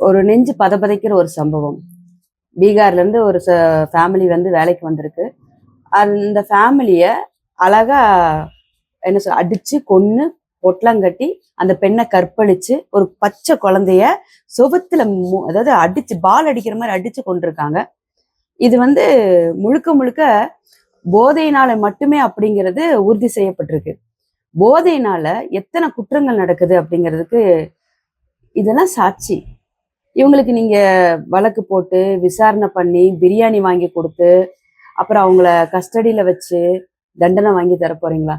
ஒரு நெஞ்சு பதபதைக்கிற ஒரு சம்பவம். பீகார்ல இருந்து ஒரு ஃபேமிலி வந்து வேலைக்கு வந்திருக்கு. அந்த ஃபேமிலிய அழகா என்ன அடிச்சு கொன்னு பொட்டலங்கட்டி அந்த பெண்ணை கற்பழிச்சு ஒரு பச்சை குழந்தைய சுவத்துல அதாவது அடிச்சு பால் அடிக்கிற மாதிரி அடிச்சு கொண்டிருக்காங்க. இது வந்து முழுக்க முழுக்க போதையினால மட்டுமே அப்படிங்கிறது உறுதி செய்யப்பட்டிருக்கு. போதையினால எத்தனை குற்றங்கள் நடக்குது அப்படிங்கிறதுக்கு இதெல்லாம் சாட்சி. இவங்களுக்கு நீங்க வழக்கு போட்டு விசாரணை பண்ணி பிரியாணி வாங்கி கொடுத்து அப்புறம் அவங்கள கஸ்டடியில வச்சு தண்டனை வாங்கி தர போறீங்களா?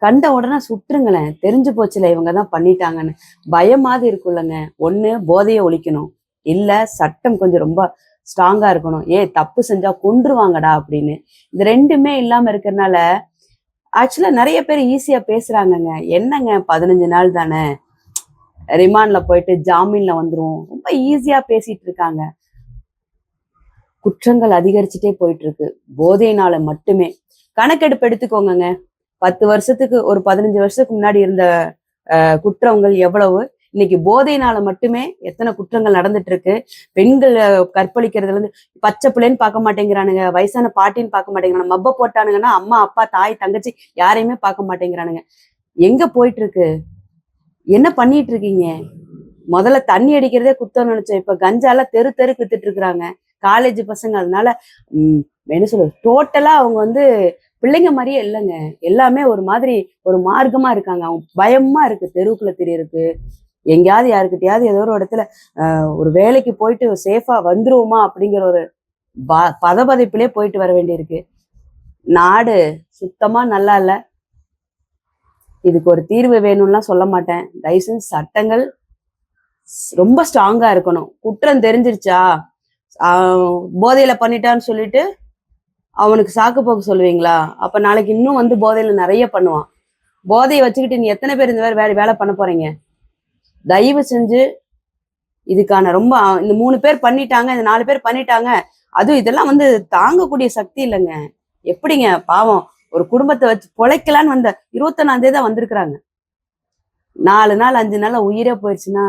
கண்ட உடனே சுட்டுருங்களேன், தெரிஞ்சு போச்சுல இவங்க தான் பண்ணிட்டாங்கன்னு. பயமாவது இருக்குல்லங்க. ஒண்ணு போதையை ஒழிக்கணும், இல்ல சட்டம் கொஞ்சம் ரொம்ப ஸ்ட்ராங்கா இருக்கணும். தப்பு செஞ்சா கொன்றுவாங்கடா அப்படின்னு. இது ரெண்டுமே இல்லாம இருக்கிறதுனால ஆக்சுவலா நிறைய பேர் ஈஸியா பேசுறாங்கங்க. என்னங்க 15 நாள் தானே, ரிமாண்ட்ல போயிட்டு ஜாமீன்ல வந்துரும், ரொம்ப ஈஸியா பேசிட்டு இருக்காங்க. குற்றங்கள் அதிகரிச்சுட்டே போயிட்டு இருக்கு போதையினால மட்டுமே. கணக்கெடுப்பு எடுத்துக்கோங்க. 10 வருஷத்துக்கு ஒரு 15 வருஷத்துக்கு முன்னாடி இருந்த குற்றங்கள் எவ்வளவு, இன்னைக்கு போதையினால மட்டுமே எத்தனை குற்றங்கள் நடந்துட்டு இருக்கு. பெண்கள் கற்பழிக்கிறதுல இருந்து பச்சை பிள்ளைன்னு பார்க்க மாட்டேங்கிறானுங்க, வயசான பாட்டின்னு பார்க்க மாட்டேங்கிறானுங்க, மப்ப போட்டானுங்கன்னா அம்மா அப்பா தாய் தங்கச்சி யாரையுமே பார்க்க மாட்டேங்கிறானுங்க. எங்க போயிட்டு இருக்கு? என்ன பண்ணிட்டு இருக்கீங்க? முதல்ல தண்ணி அடிக்கிறதே குத்தம் நினைச்சோம், இப்ப கஞ்சால தெரு தெருக்கு வித்துட்டு இருக்கிறாங்க காலேஜ் பசங்க. அதனால என்ன சொல்றது, டோட்டலா அவங்க வந்து பிள்ளைங்க மாதிரியே இல்லைங்க. எல்லாமே ஒரு மாதிரி ஒரு மார்க்கமா இருக்காங்க. அவங்க பயமா இருக்கு தெருவுக்குள்ள தெரியறதுக்கு. எங்கேயாவது யாருக்கிட்டையாவது ஏதோ ஒரு இடத்துல ஒரு வேலைக்கு போயிட்டு சேஃபா வந்துருவோமா அப்படிங்கிற ஒரு பதபதைப்பிலே போயிட்டு வர வேண்டியிருக்கு. நாடு சுத்தமா நல்லா இல்ல. இதுக்கு ஒரு தீர்வு வேணும்லாம் சொல்ல மாட்டேன். தயவுசெய்து சட்டங்கள் ரொம்ப ஸ்ட்ராங்கா இருக்கணும். குற்றம் தெரிஞ்சிருச்சா, போதையில பண்ணிட்டான்னு சொல்லிட்டு அவனுக்கு சாக்கு போக்கு சொல்லுவீங்களா? அப்ப நாளைக்கு இன்னும் வந்து போதையில நிறைய பண்ணுவான். போதையை வச்சுக்கிட்டு நீ எத்தனை பேர் இந்த மாதிரி வேலை பண்ண போறீங்க? தயவு செஞ்சு இதுக்கான ரொம்ப இந்த 3 பேர் பண்ணிட்டாங்க, இந்த 4 பேர் பண்ணிட்டாங்க, அதுவும் இதெல்லாம் வந்து தாங்கக்கூடிய சக்தி இல்லைங்க. எப்படிங்க பாவம் ஒரு குடும்பத்தை வச்சு பொழைக்கலான்னு வந்த 21ஆம் தேதி தான் வந்திருக்கிறாங்க. 4 நாள் 5 நாள் உயிரே போயிடுச்சுன்னா